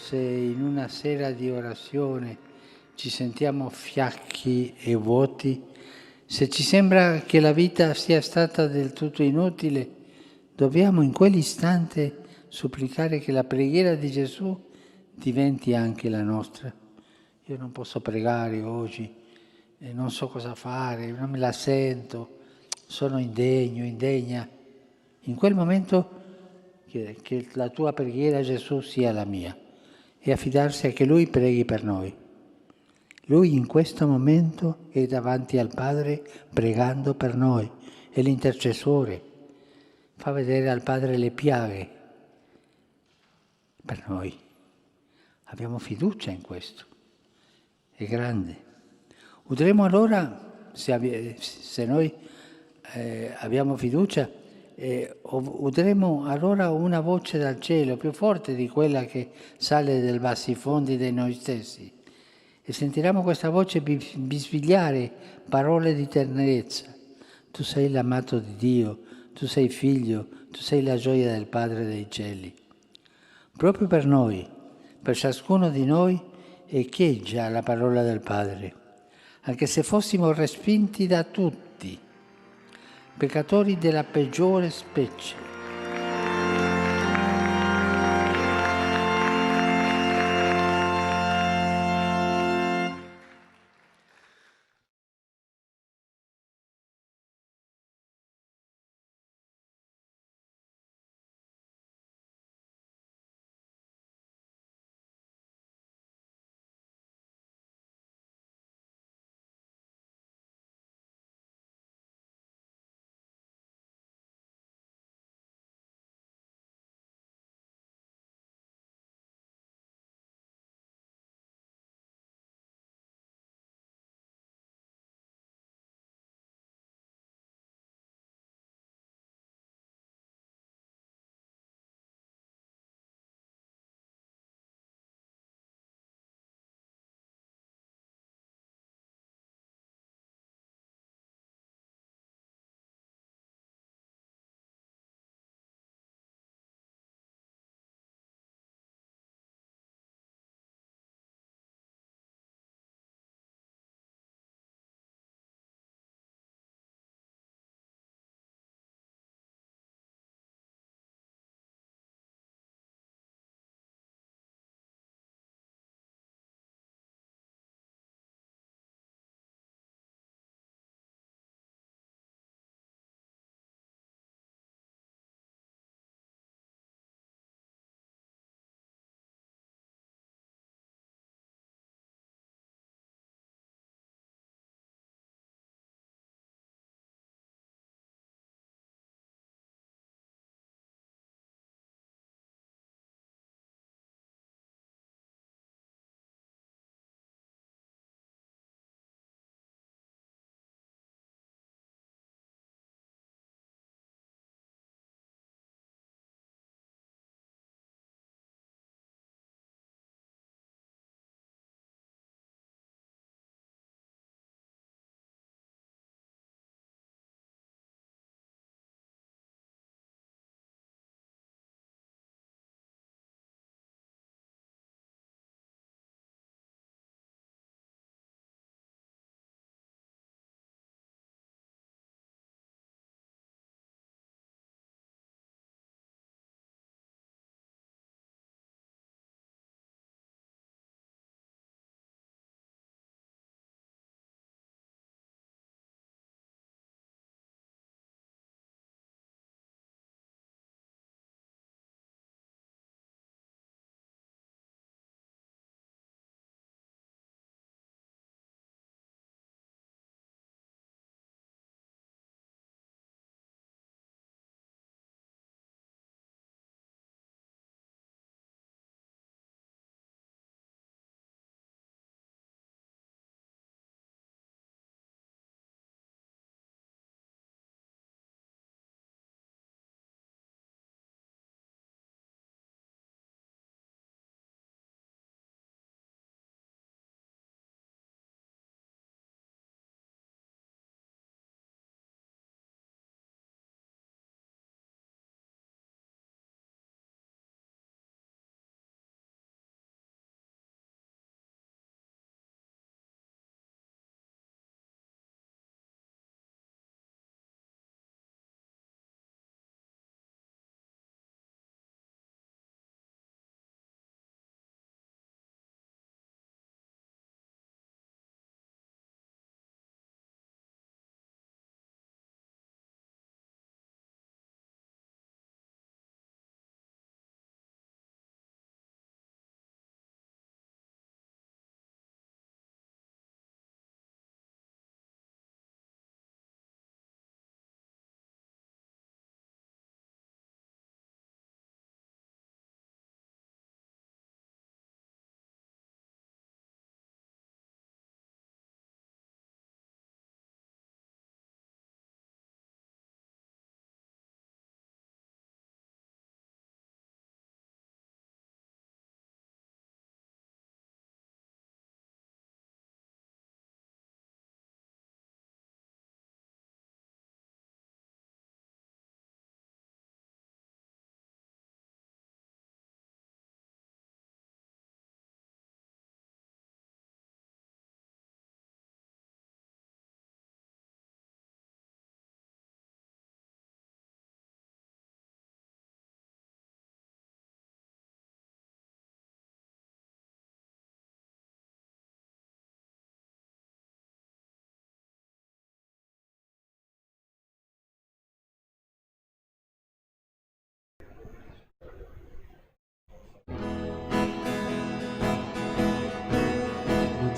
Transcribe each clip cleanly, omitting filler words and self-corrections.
se in una sera di orazione ci sentiamo fiacchi e vuoti, se ci sembra che la vita sia stata del tutto inutile, dobbiamo in quell'istante supplicare che la preghiera di Gesù diventi anche la nostra. Io non posso pregare oggi, non so cosa fare, non me la sento, sono indegno, indegna. In quel momento che la tua preghiera, Gesù, sia la mia e affidarsi a che Lui preghi per noi. Lui in questo momento è davanti al Padre pregando per noi, è l'intercessore, fa vedere al Padre le piaghe per noi. Abbiamo fiducia in questo, è grande. Udremo allora, se noi abbiamo fiducia, udremo allora una voce dal cielo più forte di quella che sale dai bassi fondi di noi stessi. E sentiremo questa voce bisbigliare parole di tenerezza. Tu sei l'amato di Dio, tu sei figlio, tu sei la gioia del Padre dei cieli. Proprio per noi, per ciascuno di noi, echeggia la parola del Padre, anche se fossimo respinti da tutti, peccatori della peggiore specie.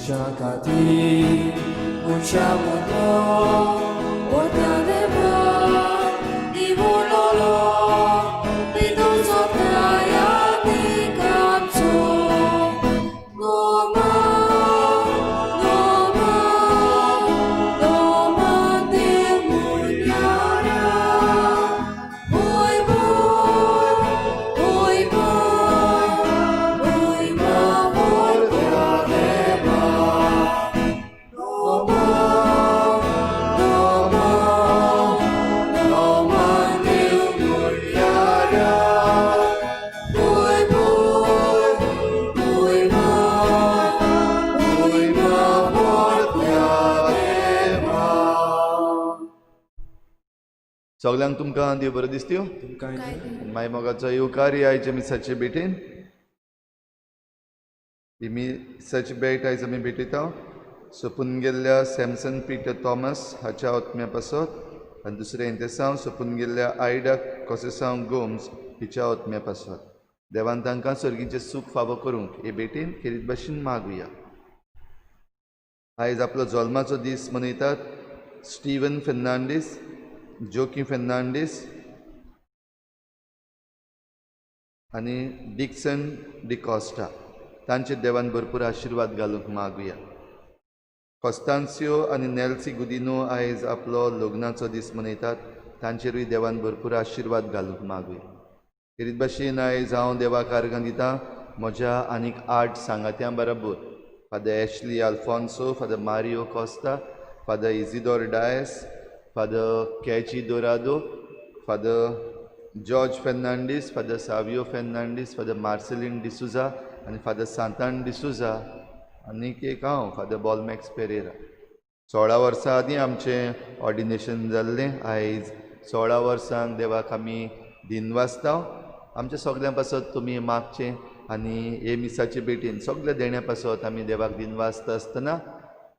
Shakati Muchamoto Otadeva Divololo Pidosotaya Dikapso Noma Noma Noma Demunyara Boy Boy Boy Boy Boy सगळ्यांक तुमकां देव बरो दिसत्यो माय मोगाचो येवकारी आयचे मिसाचे भेटेन ही मिसाची भेट आयज आमी भेटयता सोपून गेल्ल्या सॅमसन पिटर थॉमस हाच्या आत्म्या पासत आनी दुसरें इंतेसांव सोपून गेल्ल्या आयडा कोसेसांव गोम्स हिच्या आत्म्या पासत देवान तांकां सर्गीचें सूख फावो करूंक हे भेटेन खेरीत भाशेन मागुया. आयज आपलो जल्माचो दीस मनयतात स्टीवन फेर्नांडीस, जोकी फेर्नांडीस आनी डिक्सन डिकॉस्टा. तांचे देवान भरपूर आशिर्वाद घालूंक मागुया. कॉस्तांसियो आनी नेल्सी गुदिनो आयज आपलो लग्नाचो दीस मनयतात. तांचेरूय देवान भरपूर आशिर्वाद घालूंक मागुया. खेरीत भाशेन आयज हांव देवाक आर्गां दितां म्हज्या आनीक 8 सांगात्यां बरोबर father Ashley Alphonso, father Mario Costa, father Isidore Dias, father Kachi Dourado, father George Fernandes, father Savio Fernandes, father Marceline D'Souza आनी फादर सांतान डिसुजा आनीक एक हांव फादर बॉलमॅक्स पेरेरा. 16 वर्सां आदीं आमचें ऑर्डिनेशन जाल्लें. आयज 16 वर्सांक देवाक आमी दिनवासता. आमच्या सगळ्यां पासत तुमी मागचें आनी हे मिसाचे भेटेन सगळ्या देण्या पासत आमी देवाक दिनवासता आसतना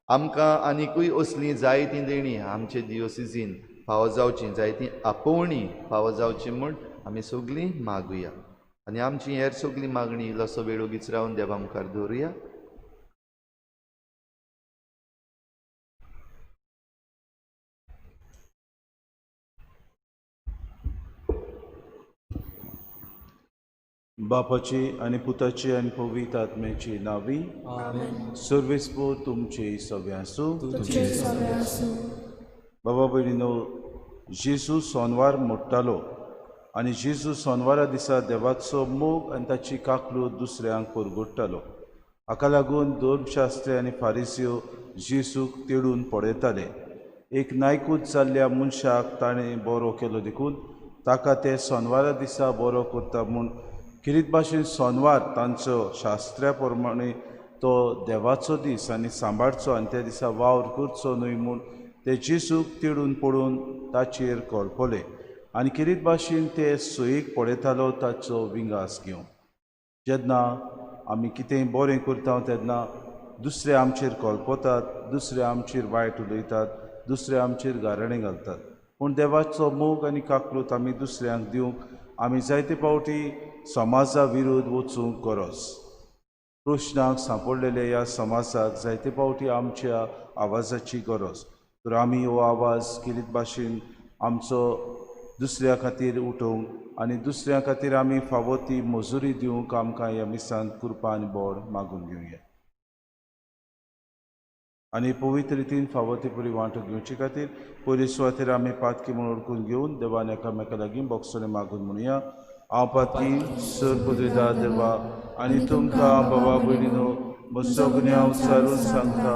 आमकां आनिकूय असलीं जायतीं देणी आमचे दियोसिसीन फावो जावचीं, जायतीं आपोवणी फावो जावची म्हूण आमी सगळीं मागुया. आनी आमची हेर सगळीं मागणी इल्लोसो वेळ ओगीच रावन देवा मुखार दवरुया. बापाची आनी पुताची आनी पवित्र आत्म्याची नावी सर्वेस्पो तुमची सगळ्यांसू. बाबा भयणीनो, जेजू सोनवार मोडटालो आनी जेजू सोनवारा दिसा देवाचो मोग आनी ताची काकलू दुसऱ्यांक परगडटालो. हाका लागून धर्मशास्त्री आनी फारिसियो जेजूक तेडून पडयताले. एक नायकूच जाल्ल्या मनशाक ताणें बरो केलो देखून ताका ते सोनवारा दिसा बरो करता म्हूण किरीत भाशेन सोनवार तांचो शास्त्र्या प्रमाणे तो देवाचो दीस आनी सांबाळचो आनी त्या दिसा वावर करचो न्हय म्हूण ते जेजूक तिडून पडून ताचेर कळपले आनी किरीत भाशेन ते सोयीक पडयतालो ताचो विंगास घेवन. जेन्ना आमी कितेंय बरें करता तेन्ना दुसरे आमचेर कळपतात, दुसरे आमचेर वायट उलयतात, दुसरे आमचेर गाराणें घालतात. पूण देवाचो मोग आनी काकलूत आमी दुसऱ्यांक दिवंक आमी जायते फावटी समाजा विरोध वचूंक गरज. प्रश्नाक सांपडलेल्या ह्या समाजाक जायते फावटी आमच्या आवाजाची गरज. तर आमी हो आवाज किरीत भाशेन आमचो दुसऱ्या खातीर उठोवंक आनी दुसऱ्या खातीर आमी फावो ती मजुरी दिवंक आमकां ह्या मिसान कृपा आनी बोड मागून घेवया. आनी पवित्र रितीन फावो ती बरी वांटो घेवचे खातीर पयली सुवातेर आमी पातकी म्हूण ओळखून घेवन देवान एकामेका लागीं बोगसोने मागून म्हणुया. हांव पातकी सर पुद्रिदा देवा आनी तुमकां बाबा भयणीनो म्हजो गुन्यांव विचारून सांगता.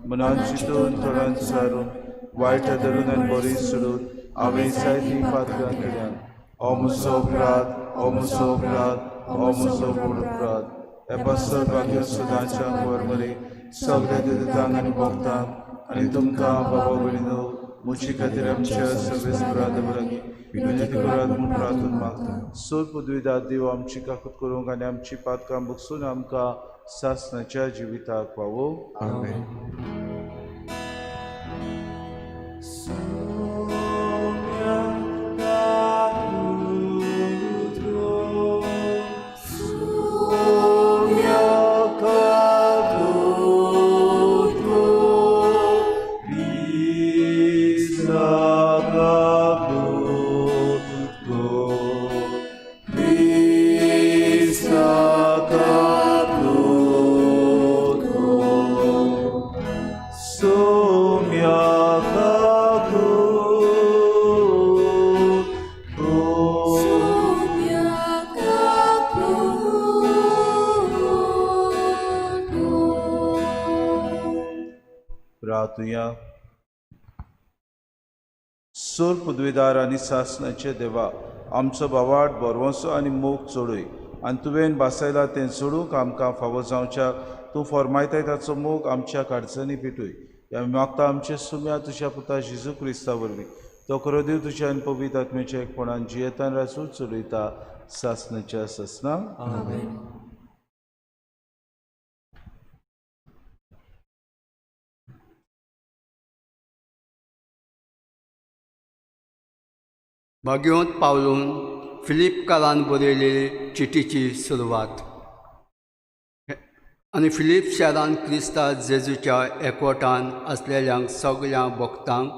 मनान चिंतून तोंडान विचारून वायट धरून आनी बरी सोडून हांवें जायतीं पातकां केल्यान. हो म्हजो अपराध, हो म्हजो अपराध, हो म्हजो व्हड अपराध. हे पासर भाग्य सदांच्या वरमरे सगळ्या देवतांक आनी भक्तांक आनी तुमकां बाबा भयणीनो म्हजे खातीर आमच्या सर्वेस्पराद लागीं विनंती करात म्हूण प्रार्थना मागता. सोर पदवीदार देव आमची काकूत करूंक आनी आमची पातकां बगसून आमकां सासणाच्या जिविताक पावो. Amen. प्रार्थुया. सोर पदवीदार आनी सासणाचे देवा, आमचो बावाट बोरवोसो आनी मोग चोडूय आनी तुवें बासयला तें सोडूंक आमकां फावो जावच्या तूं फॉर्मायताय ताचो मोग आमच्या काडचणी पिटूय. ह्या मागता आमचे सुम्या तुज्या पुता जेजू क्रिस्ता वरवीं तो खरो देव तुज्या आनी पवित्र आत्म्याच्या एकपणान जियेतान रासून चलयता सासणाच्या ससना. भाग्योंत पावलून फिलिपकारान बरयलेली चिटीची सुरवात. आनी फिलिप शारान क्रिस्ता जेजूच्या एकवटान असलेल्यांक सगळ्या भक्तांक,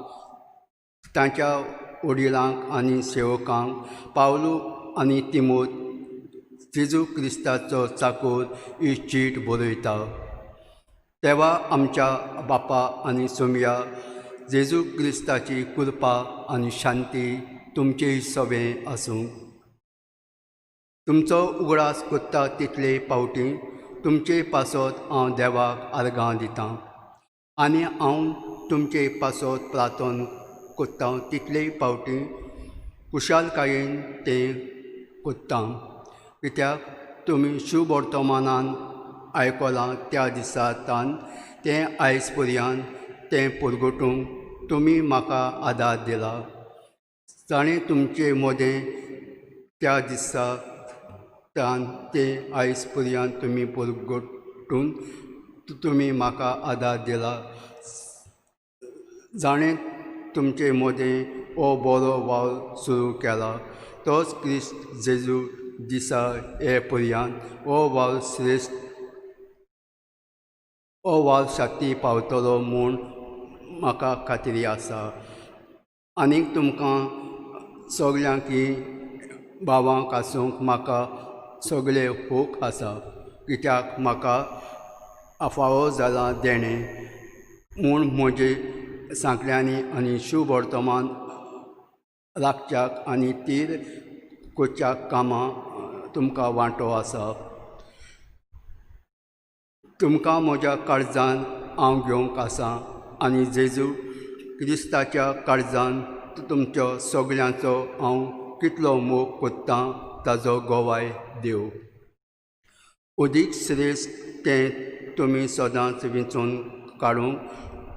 तांच्या वडिलांक आनी सेवकांक पावलू आनी तिमोत जेजू क्रिस्ताचो चाकूर ही चीट बरयता. तेव्हा आमच्या बापा आनी सोम्या जेजू क्रिस्ताची कृपा आनी शांती तुमचेय सवें आसूं. तुमचो उगडास कोत्ता तितले फावटी तुमचे पासत हांव देवाक आर्गां दितां आनी हांव तुमचे पासत प्रार्थना कोत्ता तितलेय फावटी कुशालकायेन तें कोत्तां. कित्याक तुमी शुभ वर्तमानान आयकलां त्या दिसांतान तें आयज पर्यंत तें पुरगोटूंक तुमी म्हाका आदार दिला. ताणें तुमचे मोदें त्या दिसांतान तें आयज पर्यंत तुमी पुरगोटून तुमी म्हाका आदार दिला. जाणें तुमचे मोदें हो बरो वाव सुरू केला. तोच क्रिस्त जेजू दिसा हे पर्यंत हो वाव श्रेश्ठ हो वाव शाती पावतलो म्हूण म्हाका खात्री आसा. आनीक तुमकां सगळ्यांक भावांक आसूंक म्हाका सगळे हूक आसा. कित्याक म्हाका आफावो जाला देणें म्हूण म्हजे सांकल्यांनी आनी शुभ वर्तमान राखच्याक आनी तीर कोच्या कामां तुमकां वांटो आसा. तुमकां म्हज्या काळजान हांव घेवंक आसा आनी जेजू क्रिस्ताच्या काळजान तुमच्या सगळ्यांचो हांव कितलो मोग कोत्तां ताजो गोवाय देव. उदीक श्रेश्ठ तें तुमी सदांच विंचून काडूंक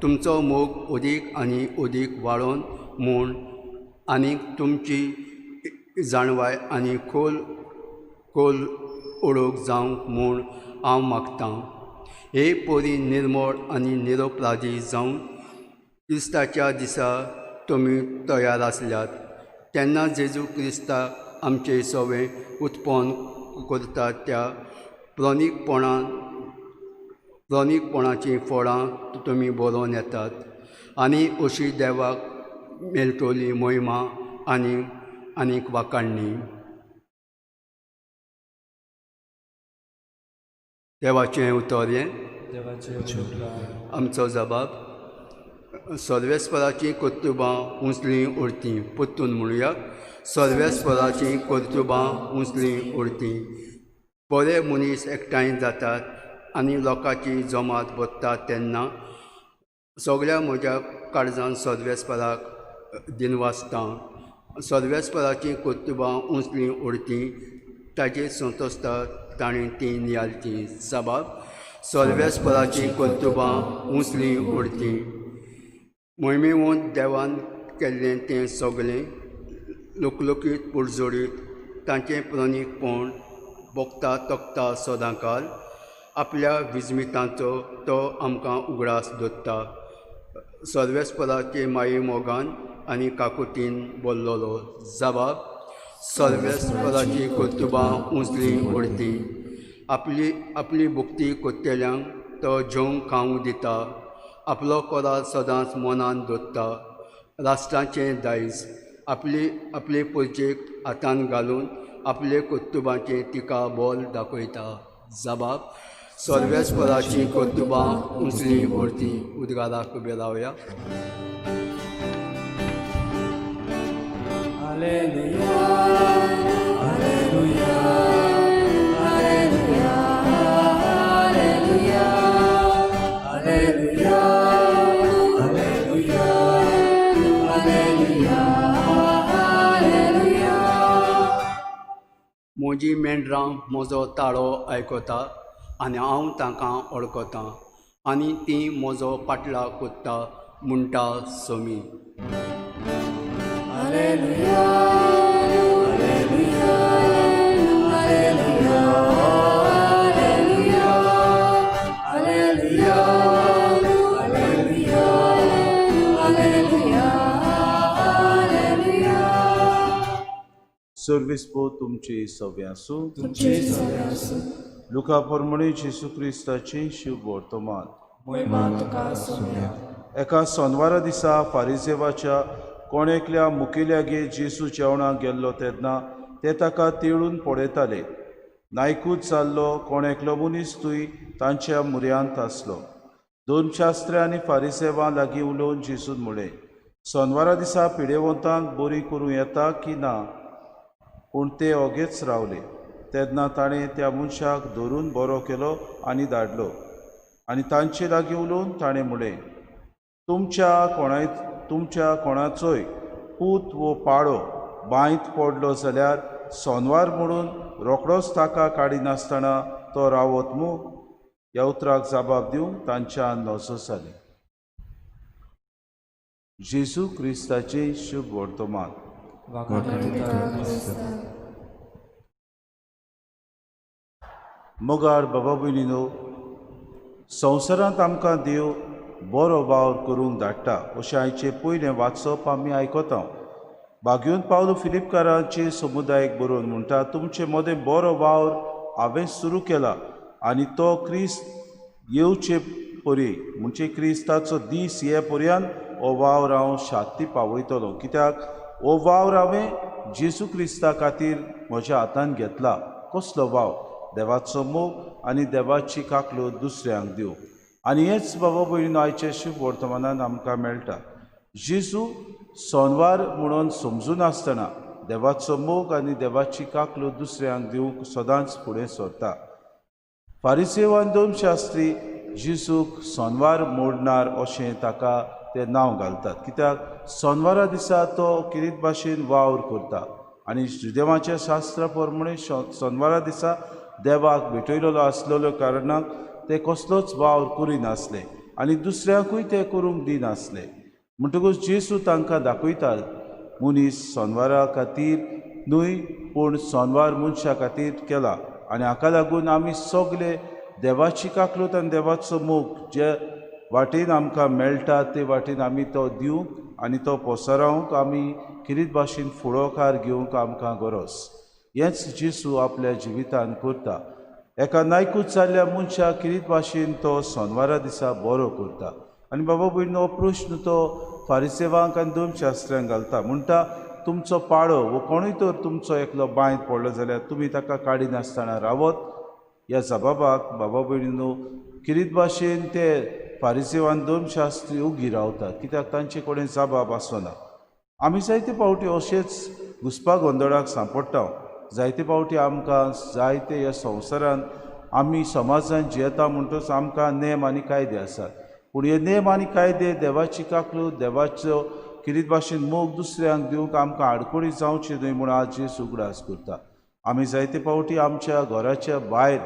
तुमचो मोग उदीक आनी उदीक वाडोवन म्हूण आनीक तुमची जाणवाय आनी खोल खोल ओळख जावंक म्हूण हांव मागतां. हे पोरी निर्मळ आनी निरपराधी जावन क्रिस्ताच्या दिसा तुमी तयार आसल्यात तेन्ना जेजू क्रिस्ताक आमचे सवें उत्पन्न करता त्या प्रनीकपणाची फळां तुमी बरोवन येतात आनी अशी देवाक मेळटली महिमा आनीक वाखाणणी. देवाचें उतर हें आमचो जबाब. सर्वेस्पराची कर्तुबां उंचलीं उरतीं परतून म्हणुया. सर्वेस्पराची कर्तुबां उंचलीं उरतीं. बरे मनीस एकठांय जातात आनी लोकांची जमात बसता तेन्ना सगळ्या म्हज्या काळजान सर्वेस्पराक दिनवासतां. सर्वेस्पराची कर्तुबां उंचलीं उरतीं ताजेर संतोसता ताणें ती नियालची. जबाब. सर्वेस्पराची कर्तुबां उंचलीं उरतीं. मोहिमेवंत देवान केल्लें तें सगळें लोकलोकीत पुरजोडीत तांचें प्रणीकपण भोगता तोखता सदांकाल. आपल्या विजमितांचो तो आमकां उगडास दवरता. सर्वेस्पराचे माये मोगान आनी काकुतीन बोल्लोलो. जबाब. सर्वेस्पराची कर्तुबां उंचलीं उरतीं. आपली भुक्ती कोत्तेल्यांक तो जेवंक खावंक दिता. आपलो कोरार सदांच मनान दवरता. राष्ट्राचें दायज आपले परचेक हातान घालून आपले कर्तुबांचें तिका बोल दाखयता. जबाब. सर्वेस्पराची कर्तुबां उंचलीं उरतीं. उदगाराक उबे रावया. Alleluia, Alleluia, Alleluia. म्हजीं मेंढरां म्हजो ताळो आयकता आनी हांव तांकां वळखतां आनी तीं म्हजो पाटला कोत्ता म्हणटा समी. सर्विस्पो तुमची सव्या आसूं. लुका प्रमाणे जेसू क्रिस्ताची शुभ वर्तमान. एका सोनवारा दिसा फारिसेवाच्या कोणेकल्या मुखेल्यागेर जेसू जेवणाक गेल्लो तेन्ना ते ताका तेळून पळयताले. नायकूच जाल्लो कोण एकलो मनीस थंय तांच्या मुर्यांत आसलो. दोन शास्त्री आनी फारिसेवां लागीं उलोवन जेसून म्हळें, सोनवारा दिसा पिडेवंतांक बरी करूं येता की ना? पूण ते ओगेच रावले. तेन्ना ताणें त्या मनशाक धरून बरो केलो आनी धाडलो. आनी तांचे लागीं उलोवन ताणें म्हळें, तुमच्या कोणाचोय पूत वो पाडो बांयत पडलो जाल्यार सोनवार म्हणून रोखडोच ताका काडिनासतना तो रावत मू? ह्या उतराक जबाब दिवंक तांच्यान नजो जाली. जेसू क्रिस्ताचे शुभ वर्तमान. मोगार बाबा भयणीनो, संवसारांत आमकां देव बरो वावर करूंक धाडटा अशें आयचे पयलें वाचप आमी आयकता. बागेवन पावलो फिलिपकारांचे समुदायाक बरोवन म्हणटा, तुमचे मदें बरो वावर हांवें सुरू केला आनी तो क्रिस्त येवचे परी म्हणजे क्रिस्ताचो दीस ये पर्यंत हो वावर हांव शांती पावयतलो. कित्याक हो वावर हांवें जेसू क्रिस्ता खातीर म्हज्या हातान घेतला. कसलो वाव? देवाचो मोग आनी देवाची काकलो दुसऱ्यांक दिवं. आनी हेच बाबा भयणीनो आयचे शुभ वर्तमानान आमकां मेळटा. जेसू सोनवार म्हणून समजून आसतना देवाचो मोग आनी देवाची काकलो दुसऱ्यांक दिवंक सदांच फुडें सरता. फारिसेव आनी दोन शास्त्री जेसूक सोनवार मोडणार अशें ताका ते नांव घालतात. कित्याक सोनवारा दिसा तो कितें भाशेन वावर करता आनी देवाच्या शास्त्रा प्रमाणे सोनवारा दिसा देवाक भेटयलेलो आसलेल्या कारणाक ते कसलोच वावर करिनासले आनी दुसऱ्यांकूय ते करूंक दिनासले. म्हणटकूच जेसू तांकां दाखयता, मनीस सोनवारा खातीर न्हय पूण सोनवार मनशा खातीर केला. आनी हाका लागून आमी सगळे देवाची काकलूत आनी देवाचो मोग जे वाटेन आमकां मेळटा ते वाटेन आमी तो दिवंक आनी तो पसरावंक आमी कितें भाशेन फुडोकार घेवंक आमकां गरज. हेंच जेसू आपल्या जिवितान करता. एका नायकूच जाल्ल्या मनशाक कितें भाशेन तो सोनवारा दिसा बरो करता. आनी बाबा भयण हो प्रश्न तो फारिसेवांक आनी दोन शास्त्र्यांक घालता. म्हणटा, तुमचो पाडो वो कोणूय तर तुमचो एकलो बांयत पडलो जाल्यार तुमी ताका काडिनासतना रावत? ह्या जबाबाक बाबा भयणीनो कितें भाशेन ते फारिसेवान दोन शास्त्री उगी रावतात. कित्याक तांचे कडेन जबाब आसना. आमी जायते फावटी अशेंच घुसपा गोंदळाक सांपडटा. जायते फावटी आमकां जायते ह्या संवसारांत आमी समाजांत जियेता म्हणटच आमकां नेम आनी कायदे आसात. पूण हे नेम आनी कायदे देवाची काकलूत देवाचो कितें भाशेन मोग दुसऱ्यांक दिवंक आमकां आडकोळी जावची न्हय म्हूण आज जेसू उगडास करता. आमी जायते फावटी आमच्या घराच्या भायर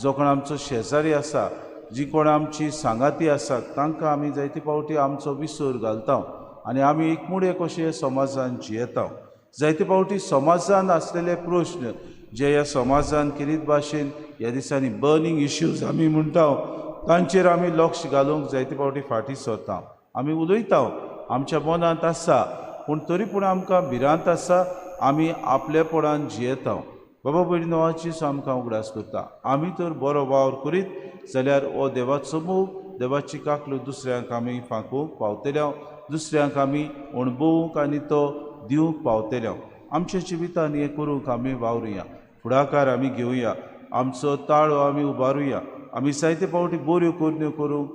जो कोण आमचो शेजारी आसा, जी कोण आमची सांगाती आसात, तांकां आमी जायते फावटी आमचो विसर घालता आनी आमी एकमुडे कशे समाजांत जियेता. जायते फावटी समाजांत आसलेले प्रश्न जे ह्या समाजांत कितें भाशेन ह्या दिसांनी बर्निंग इश्यूज आमी म्हणटा तांचेर आमी लक्ष घालूंक जायते फावटी फाटीं सरता. आमी उलयता, आमच्या मनांत आसा, पूण तरी पूण आमकां भिरांत आसा, आमी आपलेपणान जियेता. बाबा भयणीनो आज आमकां उगडास करता. आमी तर बरो वावर करीत जाल्यार हो देवाचो मोग देवाची काकलो दुसऱ्यांक आमी फांकूंक पावतल्या, दुसऱ्यांक आमी अणभवूंक आनी तो दिवंक पावतल्या. आमच्या जिवितान हें करूंक आमी वावरुया, फुडाकार आमी घेवया, आमचो ताळो आमी उबारुया. आमी जायते फावटी बऱ्यो करण्यो करूंक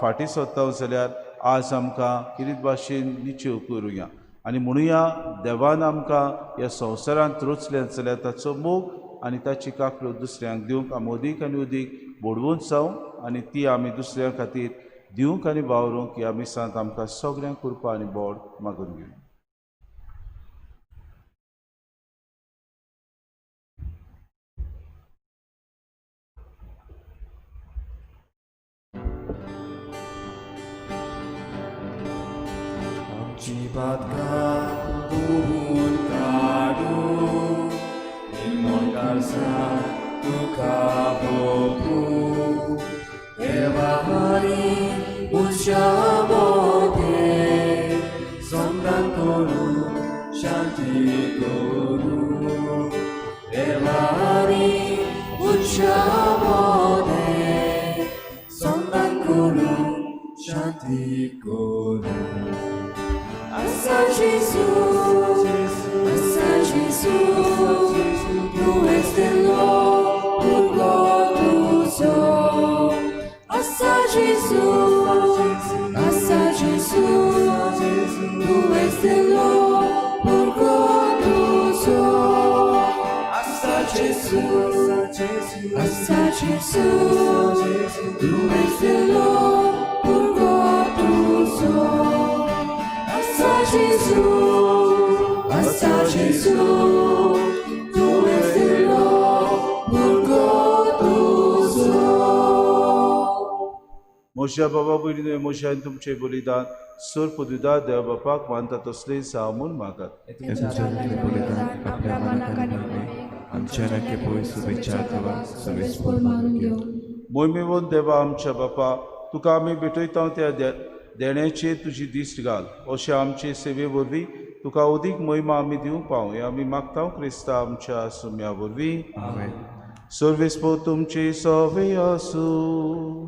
फाटीं सरता जाल्यार आज आमकां कितें भाशेन निच्यो करुया आनी म्हणुया, देवान आमकां ह्या संवसारांत रचलें जाल्यार ताचो मोग आनी ताची काकलो दुसऱ्यांक दिवंक आमी अदीक आनी अदीक बोडवून जावं आनी ती आमी दुसऱ्यां खातीर दिवंक आनी वावरूंक ह्या मिसांत आमकां सगळ्यांक कृपा आनी बोड मागून घेवया. 지바가 구원가루 일몰갈사 두카보구 에바하리 우샤모데 성단코루 샨티코루 에바하리 우샤모데 성단코루 샨티코루 Assa Gesù, tu és Senhor, por gozo. Assa Gesù, tu és Senhor, por gozo. Assa Gesù, tu és Senhor, por gozo. Assa Gesù, tu és Senhor, por gozo. मोशा बाबा बुरीने मोशान तुमचे बलिदान सुर पुदुदा देव बापाक मानतात असले सामून मागात तुमच्यातले बलिदान आपल्या मनाकाने आमच्या नक्की पोय शुभेच्छा अथवा सर्वेस्पोर मानून घेऊ मोहिमेवून देवा आमच्या बापा तुका आमी भेटयता त्या देण्याचे तुजी दिश्ट घाल अशें आमचे सेवे वरवीं तुका अदीक महिमा आमी दिवंक पावूं हें आमी मागता क्रिस्ता आमच्या सुम्या वरवीं आमेन सर्वेस्पो तुमचे सवे आसूं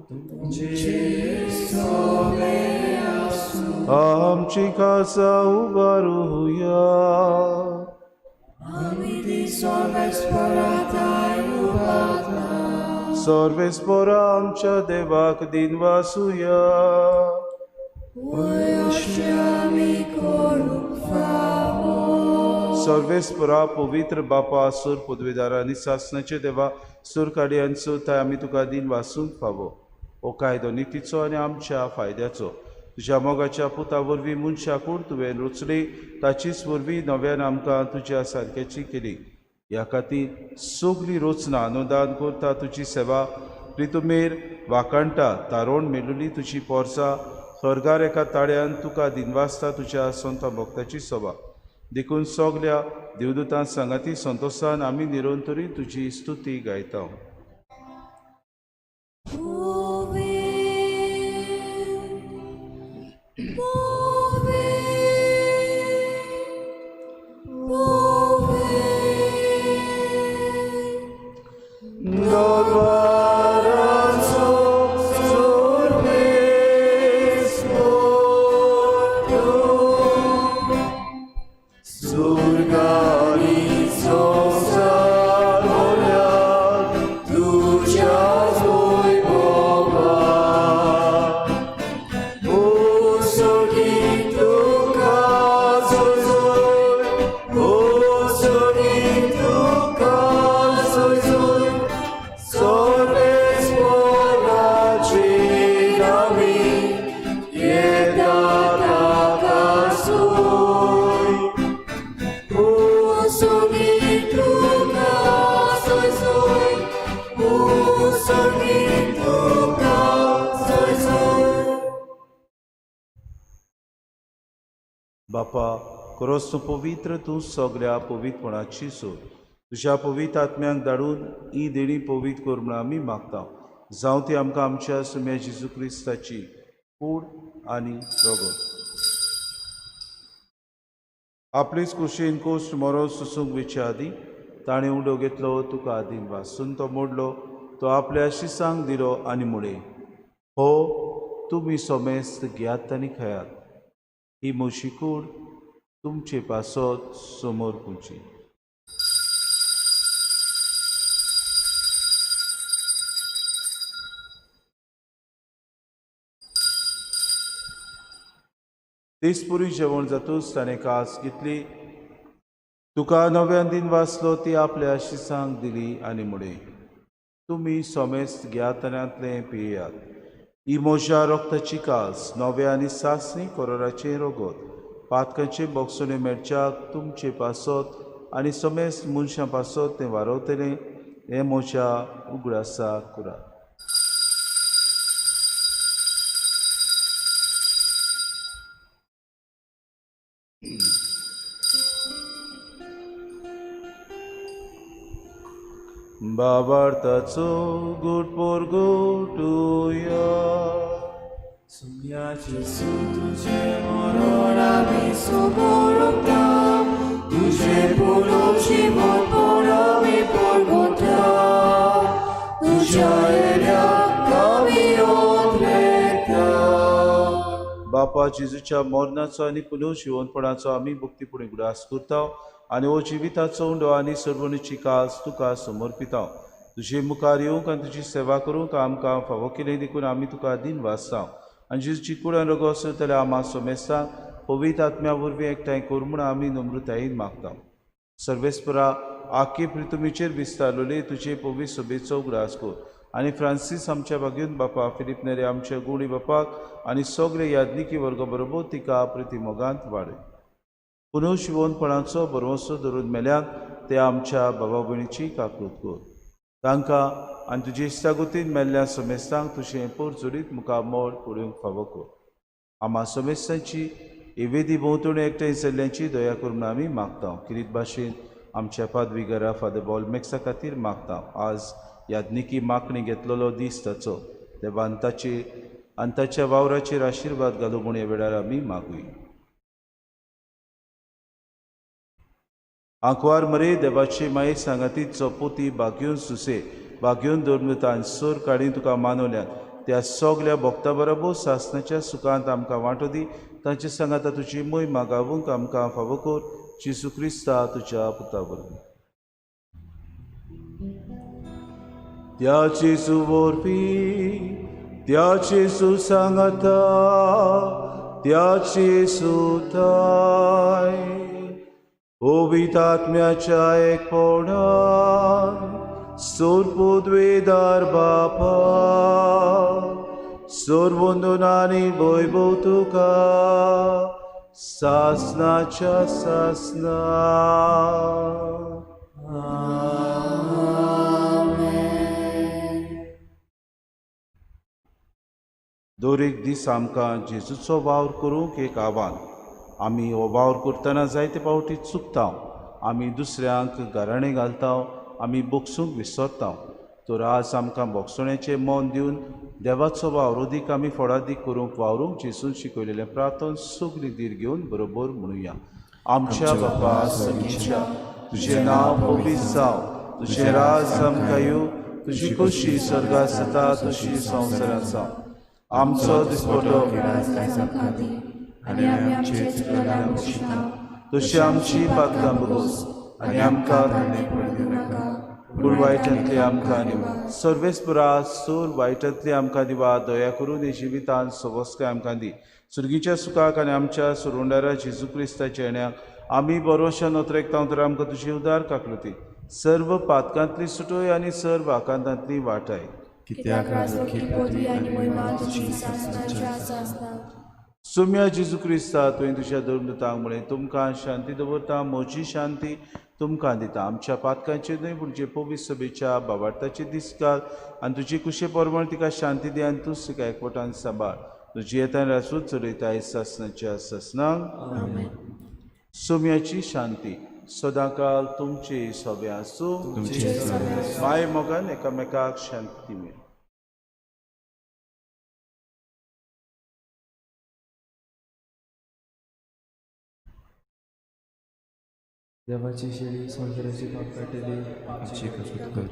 आमची खासा उबारूया सर्वेस्पोरा आमच्या देवाक दिन वासुया सर्वेस्परा पवित्र बापा सुर पदवेदार आनी सासणाचे देवा सुर काडयांचो थंय आमी तुका दिन वासूंक फावो हो कायदो नितीचो आनी आमच्या फायद्याचो तुज्या मोगाच्या पुता वरवीं मनशाकूड तुवें रचली ताचीच वरवीं नव्यान आमकां तुज्या सारक्याची केली ह्या खातीर सगळीं रचना अनुदान करता तुजी सेवा प्रितुमेर वाकाणटा तारोण मेलुली तुजी पोरसां स्वर्गार एका ताळ्यान तुका दिनवासता तुज्या संत भक्ताची सभा देखून सगल्या देवदूतां सांगाती संतोशान आमी निरंतरी तुजी स्तुती गायता बापा खरोच तूं पवित्र तूं सगळ्या पवित्रपणाची सोय तुज्या पवित्र आत्म्यांक धाडून ही देणी पवित्र कर म्हूण आमी मागता जावं ती आमकां आमच्या सुम्या जेजू क्रिस्ताची कूड आनी रगत आपलीच कुशीन कोश्ट मरो सुसूंक विच्या आदी ताणें उडो घेतलो तुका आदीन वासून तो मोडलो तो आपल्या शिसांक दिलो आनी मुळे हो तुमी सोमेस्त घेयात आनी खयात ही मोशी कूड तुमचे पासत समोर पुंची दिसपुरी जेवण जातूच ताणें कास घेतली तुका नव्यान दिन वाचलो ती आपल्या शिसांक दिली आनी मुळे तुमी सोमेस्त घेयातल्यांतलें पियेयात ही मोशा रोगताची कास नव्या आनी सासणी कोरोराचें रोगत पातकांचे बोगसोने मेळच्याक तुमचे पासत आनी समेस्त मनशां पासत तें वारवतलें हें मोशा उगडासा कुरात बाबार्थाचो गोड पोरगोटुया Jesu, तुझे मरण आम्ही सोबोरता, तुझे पुनः जीवन आम्ही पोरगोटा, तुझ्या येण्याक आम्ही ओंतलेता. बापा जेजूच्या मरणाचो आनी पुनर्जीवनपणाचो आमी भक्तीपुणे उगडास करता आनी हो जिविताचो उंडो आनी सर्वणीची कास तुका समर्पिता. तुजे मुखार येवंक आनी तुजी सेवा करूंक आमकां फावो केलें देखून आमी तुका दिन वाचता आनी जेजूची कुडान रगोस जाल्यार आमा सोमेस्ता पवित्र आत्म्या वरवीं एकठांय कर म्हूण आमी नम्रतायेन मागता. सर्वेस्परा आख्खे पृथ्वीचेर विस्तारलोले तुजे पवित्र सभेचो उगडास कर आनी फ्रांसीस आमच्या बागेन बापा फिलीप नेरे आमच्या गुणी बापाक आनी सगळे यादनिकी वर्ग बरोबर तिका प्रतिमोगांत वाडय. पुनर्जीवनपणाचो बरोवसो धरून मेल्यान ते आमच्या भावा भयणीची काकूत कर. तांकां आनी तुजे इश्टागतीन मेल्ल्या समेस्तांक तुजें परजोडीत मुखार मोड पडूंक फावो कर. आमा समेस्तांची एवेदी भोंवतणी एकठांय जाल्ल्यांची दया करून आमी मागता. किरीत भाशेन आमच्या पादविकारा फादर बॉलमेक्सा खातीर मागता. आज यादनिकी मागणी घेतलेलो दीस ताचो देवान ताच्या वावराचेर आशिर्वाद घालूं म्हूण ह्या वेळार आमी मागुय. आंकवार मरे देवाची माये सांगातीचो पोती बागेवन सुसे बागेवन दवरतान सोर काडी तुका मानवल्यान त्या सगल्या भक्तां बरोबर सासणाच्या सुखांत आमकां वांटो दी. तांचे सांगाता तुजी मोय मागावूंक आमकां फावो कर. जेजू क्रिस्ता तुज्या पुता वरवीं. त्याची सुवरवीं त्याची सुसांगाता त्याची सुताय पवित्र आत्म्याच्या एकपणान सोरपोद्वेदार बापा सोरवंदनानी वैभव तुका सासनाच्या सासना. दर एक दीस आमकां जेजूचो वावर करूंक एक आव्हान. आमी हो वावर करतना जायते फावटी चुकता. आमी दुसऱ्यांक गाराणें घालता. आमी बोगसूंक विसरता. तर आज आमकां बोगसण्याचें मन दिवन देवाचो वावर अदीक आमी फळादीक करूंक वावरूंक जेजून शिकयलेलें प्रार्थन सगळी दीर घेवन बरोबर म्हणुया. आमच्या बापा सगळींच्या तुजें नांव पवित्र जावं. तुजें राज आमकां येवं. तुजी खोशी स्वर्गांत जाता तशी संवसारांत जावं. आमचो दिसपटो आनी आमी आमचे चुकलां बक्षिता तशी आमची पातकां बगोस आनी आमकां पूण वायटांतली आमकां निवार. सर्वेस्परा सोर वायटांतली आमकां दिवा. दया करून हे जिवितांत सवस्काय आमकां दी. सुर्गीच्या सुखाक आनी आमच्या सुरवंडारा जेजू क्रिस्ताच्या येण्याक आमी बरोवशान नोतरेकता तर आमकां तुजी उदार काकलुती. सर्व पातकांतली सुटोय आनी सर्व आकांतांतली वाटाय. कित्याक पदवी आनी महिमा तुजी सासणाची आसा. सुम्या जेजू क्रिस्ता तुवें तुज्या धर्मदूतांक म्हळें तुमकां शांती दवरता. म्हजी शांती तुमकां दिता. आमच्या पातकांचेर न्हय पूण जे पवित्र सभेच्या बाबार्थाचे दीस घाल आनी तुजी कुशे परमळ तिका शांती दी आनी तूं तिका एकवटान सांबाळ. तुजी येतान रासूच चलयताय सासणाच्या सासणांक. सुम्याची शांती सदांकाल तुमचे सोबे आसूं. माय मोगान एकामेकाक शांती मेळ. देवाची शेळी संवसाराची पाप काटेली आमची कसूत कर.